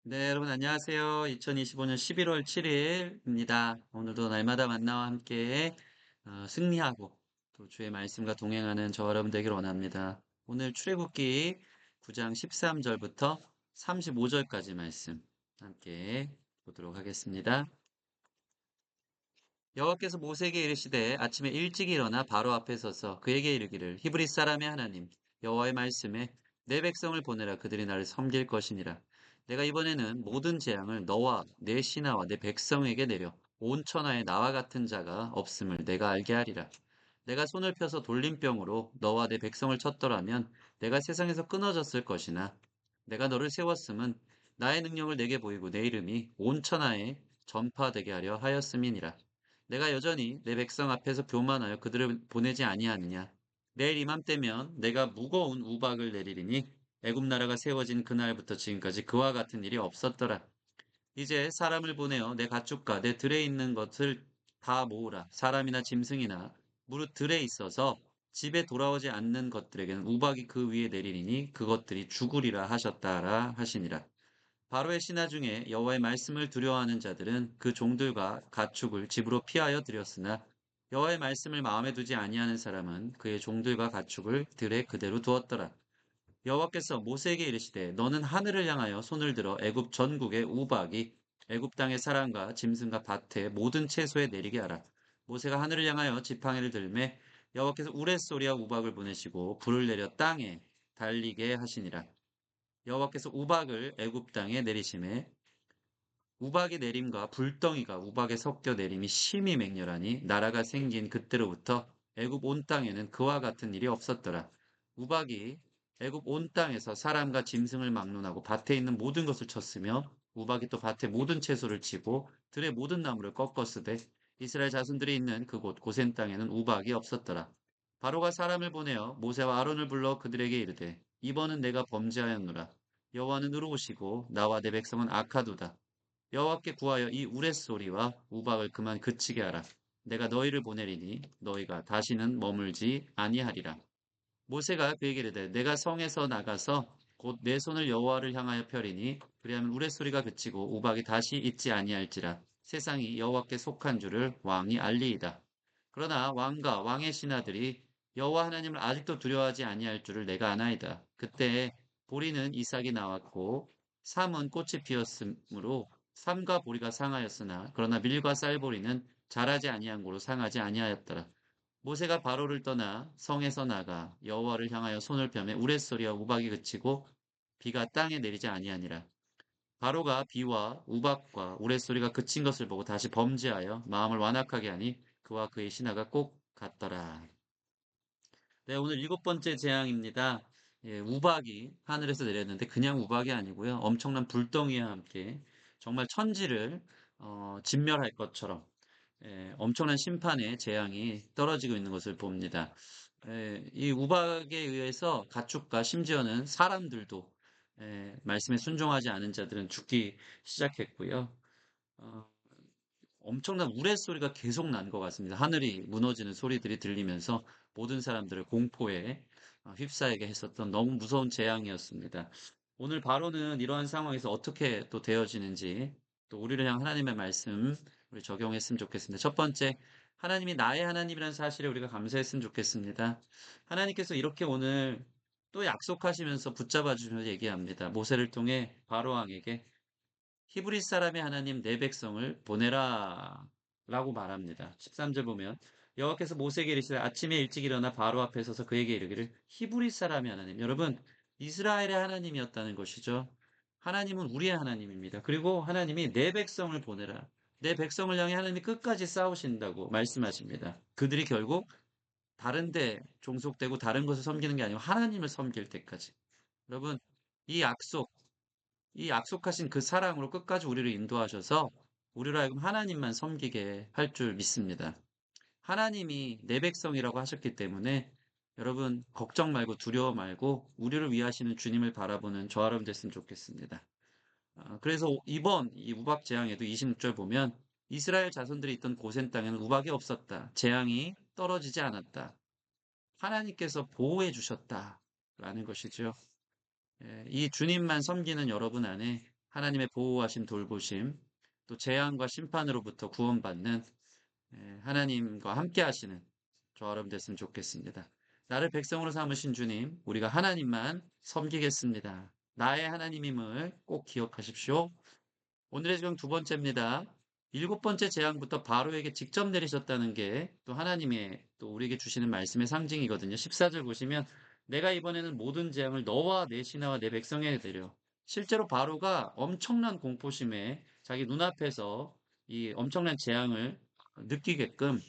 네, 여러분 안녕하세요. 2025년 11월 7일입니다. 오늘도 날마다 만나와 함께 승리하고 또 주의 말씀과 동행하는 저와 여러분 되기를 원합니다. 오늘 출애굽기 9장 13절부터 35절까지 말씀 함께 보도록 하겠습니다. 여호와께서 모세에게 이르시되 아침에 일찍 일어나 바로 앞에 서서 그에게 이르기를 히브리 사람의 하나님 여호와의 말씀에 내 백성을 보내라 그들이 나를 섬길 것이니라. 내가 이번에는 모든 재앙을 너와 내 신하와 내 백성에게 내려 온 천하에 나와 같은 자가 없음을 내가 알게 하리라. 내가 손을 펴서 돌림병으로 너와 내 백성을 쳤더라면 내가 세상에서 끊어졌을 것이나 내가 너를 세웠음은 나의 능력을 내게 보이고 내 이름이 온 천하에 전파되게 하려 하였음이니라. 내가 여전히 내 백성 앞에서 교만하여 그들을 보내지 아니하느냐. 내일 이맘때면 내가 무거운 우박을 내리리니 애굽 나라가 세워진 그날부터 지금까지 그와 같은 일이 없었더라. 이제 사람을 보내어 내 가축과 내 들에 있는 것을 다 모으라. 사람이나 짐승이나 무릇 들에 있어서 집에 돌아오지 않는 것들에게는 우박이 그 위에 내리니 그것들이 죽으리라 하셨다라 하시니라. 바로의 신하 중에 여호와의 말씀을 두려워하는 자들은 그 종들과 가축을 집으로 피하여 들였으나 여호와의 말씀을 마음에 두지 아니하는 사람은 그의 종들과 가축을 들에 그대로 두었더라. 여호와께서 모세에게 이르시되 너는 하늘을 향하여 손을 들어 애굽 전국의 우박이 애굽 땅의 사람과 짐승과 밭의 모든 채소에 내리게 하라. 모세가 하늘을 향하여 지팡이를 들매 여호와께서 우레소리와 우박을 보내시고 불을 내려 땅에 달리게 하시니라. 여호와께서 우박을 애굽 땅에 내리심에 우박의 내림과 불덩이가 우박에 섞여 내림이 심히 맹렬하니 나라가 생긴 그때로부터 애굽 온 땅에는 그와 같은 일이 없었더라. 우박이 애굽 온 땅에서 사람과 짐승을 막론하고 밭에 있는 모든 것을 쳤으며 우박이 또 밭의 모든 채소를 치고 들의 모든 나무를 꺾었으되 이스라엘 자손들이 있는 그곳 고센 땅에는 우박이 없었더라. 바로가 사람을 보내어 모세와 아론을 불러 그들에게 이르되 이번은 내가 범죄하였노라. 여호와는 의로우시고 나와 내 백성은 악하도다. 여호와께 구하여 이 우레소리와 우박을 그만 그치게 하라. 내가 너희를 보내리니 너희가 다시는 머물지 아니하리라. 모세가 그에게 이르되 내가 성에서 나가서 곧 내 손을 여호와를 향하여 펴리니 그리하면 우레소리가 그치고 우박이 다시 있지 아니할지라. 세상이 여호와께 속한 줄을 왕이 알리이다. 그러나 왕과 왕의 신하들이 여호와 하나님을 아직도 두려워하지 아니할 줄을 내가 아나이다. 그때 보리는 이삭이 나왔고 삼은 꽃이 피었으므로 삼과 보리가 상하였으나 그러나 밀과 쌀보리는 자라지 아니한 고로 상하지 아니하였더라. 모세가 바로를 떠나 성에서 나가 여호와를 향하여 손을 펴매 우레소리와 우박이 그치고 비가 땅에 내리지 아니하니라. 바로가 비와 우박과 우레소리가 그친 것을 보고 다시 범죄하여 마음을 완악하게 하니 그와 그의 신하가 꼭 같더라. 네, 오늘 일곱 번째 재앙입니다. 예, 우박이 하늘에서 내렸는데 그냥 우박이 아니고요. 엄청난 불덩이와 함께 정말 천지를 진멸할 것처럼 엄청난 심판의 재앙이 떨어지고 있는 것을 봅니다. 이 우박에 의해서 가축과 심지어는 사람들도 말씀에 순종하지 않은 자들은 죽기 시작했고요. 어, 엄청난 우레소리가 계속 난 것 같습니다. 하늘이 무너지는 소리들이 들리면서 모든 사람들을 공포에 휩싸이게 했었던 너무 무서운 재앙이었습니다. 오늘 바로는 이러한 상황에서 어떻게 또 되어지는지 또 우리를 향한 하나님의 말씀 우리 적용했으면 좋겠습니다. 첫 번째, 하나님이 나의 하나님이라는 사실에 우리가 감사했으면 좋겠습니다. 하나님께서 이렇게 오늘 또 약속하시면서 붙잡아 주면서 얘기합니다. 모세를 통해 바로 왕에게 히브리 사람의 하나님 내 백성을 보내라 라고 말합니다. 13절 보면 여호와께서 모세에게 이르시되 아침에 일찍 일어나 바로 앞에 서서 그에게 이르기를 히브리 사람의 하나님 여러분 이스라엘의 하나님이었다는 것이죠. 하나님은 우리의 하나님입니다. 그리고 하나님이 내 백성을 보내라. 내 백성을 향해 하나님이 끝까지 싸우신다고 말씀하십니다. 그들이 결국 다른 데 종속되고 다른 것을 섬기는 게 아니고 하나님을 섬길 때까지. 여러분 이 약속 이 약속하신 그 사랑으로 끝까지 우리를 인도하셔서 우리로 하여금 하나님만 섬기게 할 줄 믿습니다. 하나님이 내 백성이라고 하셨기 때문에 여러분 걱정 말고 두려워 말고 우리를 위하시는 주님을 바라보는 저와 여러분 됐으면 좋겠습니다. 그래서 이번 이 우박 재앙에도 26절 보면 이스라엘 자손들이 있던 고센 땅에는 우박이 없었다. 재앙이 떨어지지 않았다. 하나님께서 보호해 주셨다. 라는 것이죠. 이 주님만 섬기는 여러분 안에 하나님의 보호하심, 돌보심, 또 재앙과 심판으로부터 구원받는 하나님과 함께 하시는 저와 여러분 됐으면 좋겠습니다. 나를 백성으로 삼으신 주님, 우리가 하나님만 섬기겠습니다. 나의 하나님임을 꼭 기억하십시오. 오늘의 지금 두 번째입니다. 일곱 번째 재앙부터 바로에게 직접 내리셨다는 게 또 하나님의 또 우리에게 주시는 말씀의 상징이거든요. 14절 보시면 내가 이번에는 모든 재앙을 너와 내 신하와 내 백성에게 내려. 실제로 바로가 엄청난 공포심에 자기 눈앞에서 이 엄청난 재앙을 느끼게끔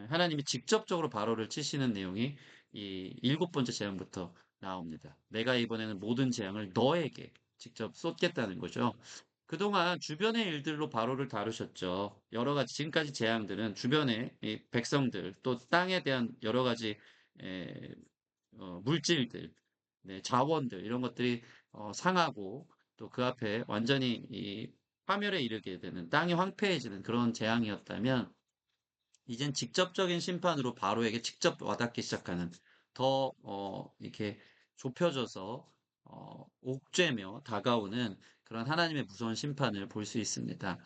하나님이 직접적으로 바로를 치시는 내용이 이 일곱 번째 재앙부터 나옵니다. 내가 이번에는 모든 재앙을 너에게 직접 쏟겠다는 거죠. 그동안 주변의 일들로 바로를 다루셨죠. 여러 가지 지금까지 재앙들은 주변의 이 백성들 또 땅에 대한 여러 가지 에, 물질들, 네, 자원들 이런 것들이 상하고 또 그 앞에 완전히 이 파멸에 이르게 되는 땅이 황폐해지는 그런 재앙이었다면 이젠 직접적인 심판으로 바로에게 직접 와닿기 시작하는 이렇게 좁혀져서 옥죄며 다가오는 그런 하나님의 무서운 심판을 볼 수 있습니다.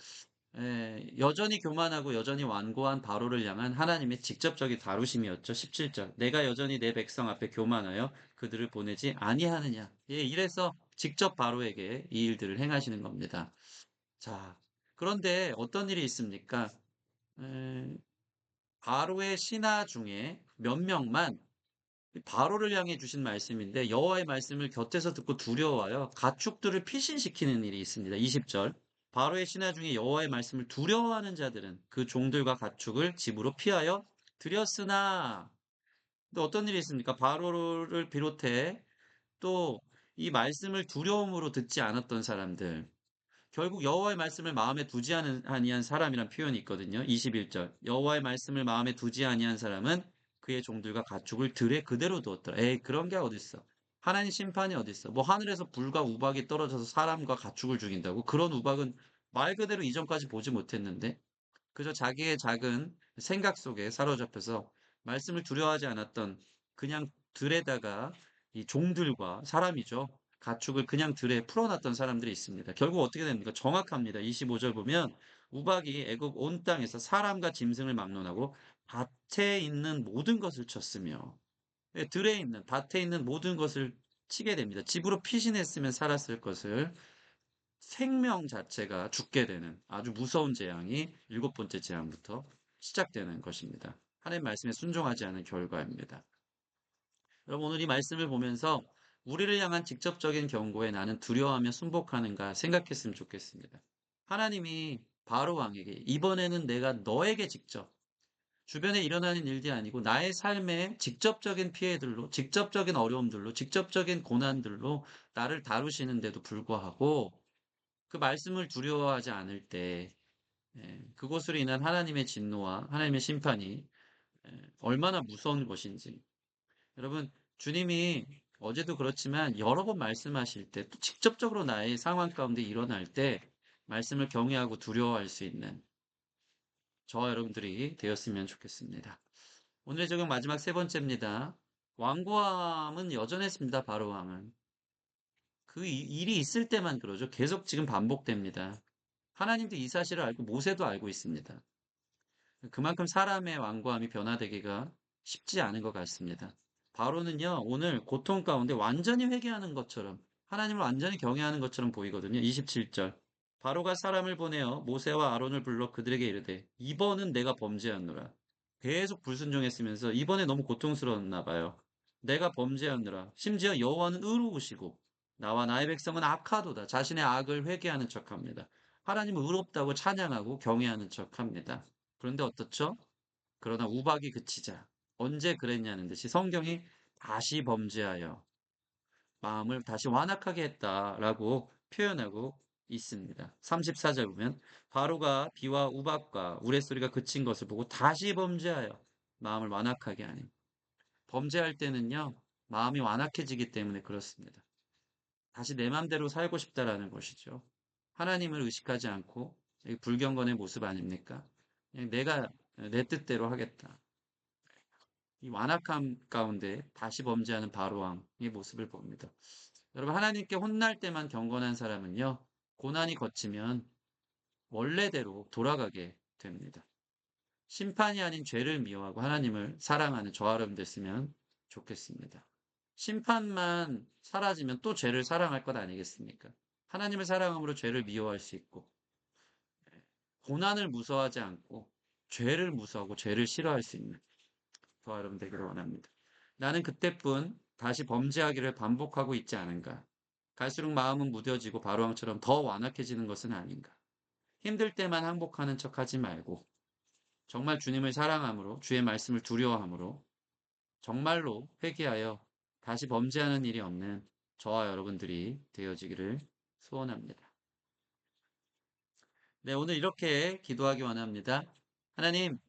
여전히 교만하고 여전히 완고한 바로를 향한 하나님의 직접적인 다루심이었죠. 17절. 내가 여전히 내 백성 앞에 교만하여 그들을 보내지 아니하느냐. 예, 이래서 직접 바로에게 이 일들을 행하시는 겁니다. 자, 그런데 어떤 일이 있습니까? 에, 바로의 신하 중에 몇 명만 바로를 향해 주신 말씀인데 여호와의 말씀을 곁에서 듣고 두려워하여 가축들을 피신시키는 일이 있습니다. 20절. 바로의 신하 중에 여호와의 말씀을 두려워하는 자들은 그 종들과 가축을 집으로 피하여 들였으나 또 어떤 일이 있습니까? 바로를 비롯해 또 이 말씀을 두려움으로 듣지 않았던 사람들 결국 여호와의 말씀을 마음에 두지 아니한 사람이란 표현이 있거든요. 21절. 여호와의 말씀을 마음에 두지 아니한 사람은 그의 종들과 가축을 들에 그대로 두었더라. 에이, 그런 게 어딨어. 하나님 심판이 어딨어. 뭐 하늘에서 불과 우박이 떨어져서 사람과 가축을 죽인다고? 그런 우박은 말 그대로 이전까지 보지 못했는데 그저 자기의 작은 생각 속에 사로잡혀서 말씀을 두려워하지 않았던 그냥 들에다가 이 종들과 사람이죠. 가축을 그냥 들에 풀어놨던 사람들이 있습니다. 결국 어떻게 됩니까? 정확합니다. 25절 보면 우박이 애굽 온 땅에서 사람과 짐승을 막론하고 밭에 있는 모든 것을 쳤으며 들에 있는 밭에 있는 모든 것을 치게 됩니다. 집으로 피신했으면 살았을 것을 생명 자체가 죽게 되는 아주 무서운 재앙이 일곱 번째 재앙부터 시작되는 것입니다. 하나님 말씀에 순종하지 않은 결과입니다. 여러분 오늘 이 말씀을 보면서 우리를 향한 직접적인 경고에 나는 두려워하며 순복하는가 생각했으면 좋겠습니다. 하나님이 바로 왕에게 이번에는 내가 너에게 직접 주변에 일어나는 일이 아니고 나의 삶의 직접적인 피해들로 직접적인 어려움들로 직접적인 고난들로 나를 다루시는데도 불구하고 그 말씀을 두려워하지 않을 때 그것으로 인한 하나님의 진노와 하나님의 심판이 얼마나 무서운 것인지 여러분 주님이 어제도 그렇지만 여러 번 말씀하실 때 또 직접적으로 나의 상황 가운데 일어날 때 말씀을 경외하고 두려워할 수 있는 저와 여러분들이 되었으면 좋겠습니다. 오늘의 적용 마지막 세 번째입니다. 왕고함은 여전했습니다. 바로 왕은. 그 일이 있을 때만 그러죠. 계속 지금 반복됩니다. 하나님도 이 사실을 알고 모세도 알고 있습니다. 그만큼 사람의 완고함이 변화되기가 쉽지 않은 것 같습니다. 바로는요, 오늘 고통 가운데 완전히 회개하는 것처럼, 하나님을 완전히 경외하는 것처럼 보이거든요. 27절. 바로가 사람을 보내어 모세와 아론을 불러 그들에게 이르되, 이번은 내가 범죄하노라. 계속 불순종했으면서 이번에 너무 고통스러웠나 봐요. 내가 범죄하노라. 심지어 여호와는 의로우시고, 나와 나의 백성은 악하도다. 자신의 악을 회개하는 척합니다. 하나님은 의롭다고 찬양하고 경외하는 척합니다. 그런데 어떻죠? 그러나 우박이 그치자 언제 그랬냐는 듯이 성경이 다시 범죄하여 마음을 다시 완악하게 했다라고 표현하고 있습니다. 34절 보면 바로가 비와 우박과 우레소리가 그친 것을 보고 다시 범죄하여 마음을 완악하게 하니 범죄할 때는요 마음이 완악해지기 때문에 그렇습니다. 다시 내 맘대로 살고 싶다라는 것이죠. 하나님을 의식하지 않고 불경건의 모습 아닙니까? 그냥 내가 내 뜻대로 하겠다. 이 완악함 가운데 다시 범죄하는 바로왕의 모습을 봅니다. 여러분 하나님께 혼날 때만 경건한 사람은요. 고난이 걷히면 원래대로 돌아가게 됩니다. 심판이 아닌 죄를 미워하고 하나님을 사랑하는 저와 여러분 됐으면 좋겠습니다. 심판만 사라지면 또 죄를 사랑할 것 아니겠습니까? 하나님을 사랑함으로 죄를 미워할 수 있고, 고난을 무서워하지 않고 죄를 무서워하고 죄를 싫어할 수 있는 저와 여러분 되기를 원합니다. 나는 그때뿐 다시 범죄하기를 반복하고 있지 않은가? 갈수록 마음은 무뎌지고 바로왕처럼 더 완악해지는 것은 아닌가? 힘들 때만 항복하는 척하지 말고 정말 주님을 사랑함으로 주의 말씀을 두려워함으로 정말로 회개하여 다시 범죄하는 일이 없는 저와 여러분들이 되어지기를 소원합니다. 네, 오늘 이렇게 기도하기 원합니다. 하나님,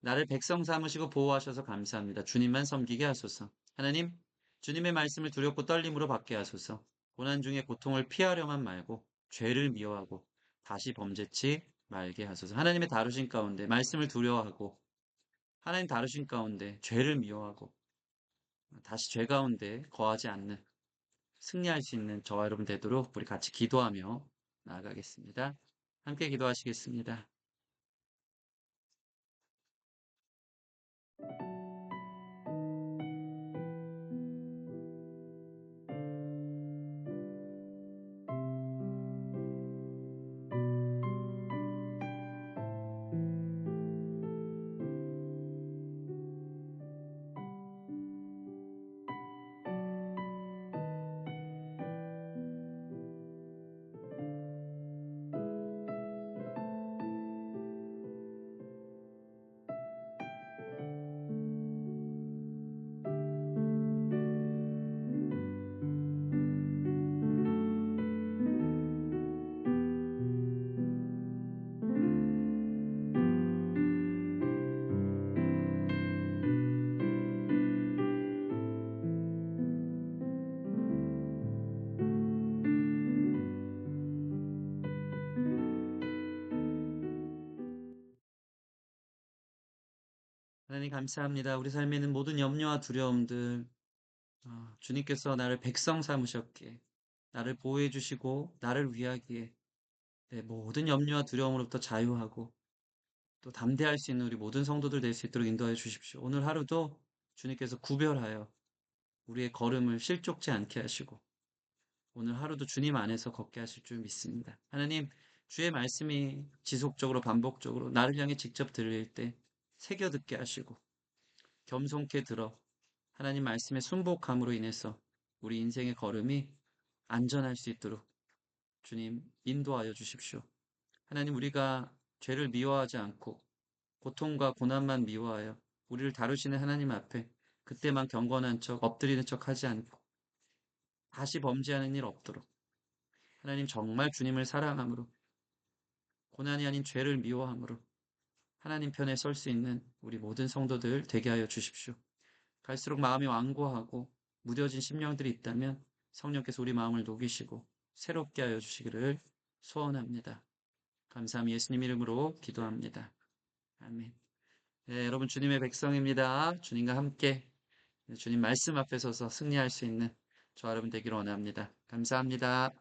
나를 백성 삼으시고 보호하셔서 감사합니다. 주님만 섬기게 하소서. 하나님, 주님의 말씀을 두렵고 떨림으로 받게 하소서. 고난 중에 고통을 피하려만 말고 죄를 미워하고 다시 범죄치 말게 하소서. 하나님의 다루신 가운데 말씀을 두려워하고 하나님 다루신 가운데 죄를 미워하고 다시 죄 가운데 거하지 않는 승리할 수 있는 저와 여러분 되도록 우리 같이 기도하며 나아가겠습니다. 함께 기도하시겠습니다. 하나님 감사합니다. 우리 삶에 있는 모든 염려와 두려움들 주님께서 나를 백성 삼으셨기에 나를 보호해 주시고 나를 위하기에 내 모든 염려와 두려움으로부터 자유하고 또 담대할 수 있는 우리 모든 성도들 될 수 있도록 인도하여 주십시오. 오늘 하루도 주님께서 구별하여 우리의 걸음을 실족지 않게 하시고 오늘 하루도 주님 안에서 걷게 하실 줄 믿습니다. 하나님, 주의 말씀이 지속적으로 반복적으로 나를 향해 직접 들릴 때 새겨 듣게 하시고 겸손케 들어 하나님 말씀에 순복함으로 인해서 우리 인생의 걸음이 안전할 수 있도록 주님 인도하여 주십시오. 하나님 우리가 죄를 미워하지 않고 고통과 고난만 미워하여 우리를 다루시는 하나님 앞에 그때만 경건한 척 엎드리는 척 하지 않고 다시 범죄하는 일 없도록 하나님 정말 주님을 사랑함으로 고난이 아닌 죄를 미워함으로 하나님 편에 설 수 있는 우리 모든 성도들 되게 하여 주십시오. 갈수록 마음이 완고하고 무뎌진 심령들이 있다면 성령께서 우리 마음을 녹이시고 새롭게 하여 주시기를 소원합니다. 감사함 예수님 이름으로 기도합니다. 아멘. 네, 여러분 주님의 백성입니다. 주님과 함께 주님 말씀 앞에 서서 승리할 수 있는 저 여러분 되기를 원합니다. 감사합니다.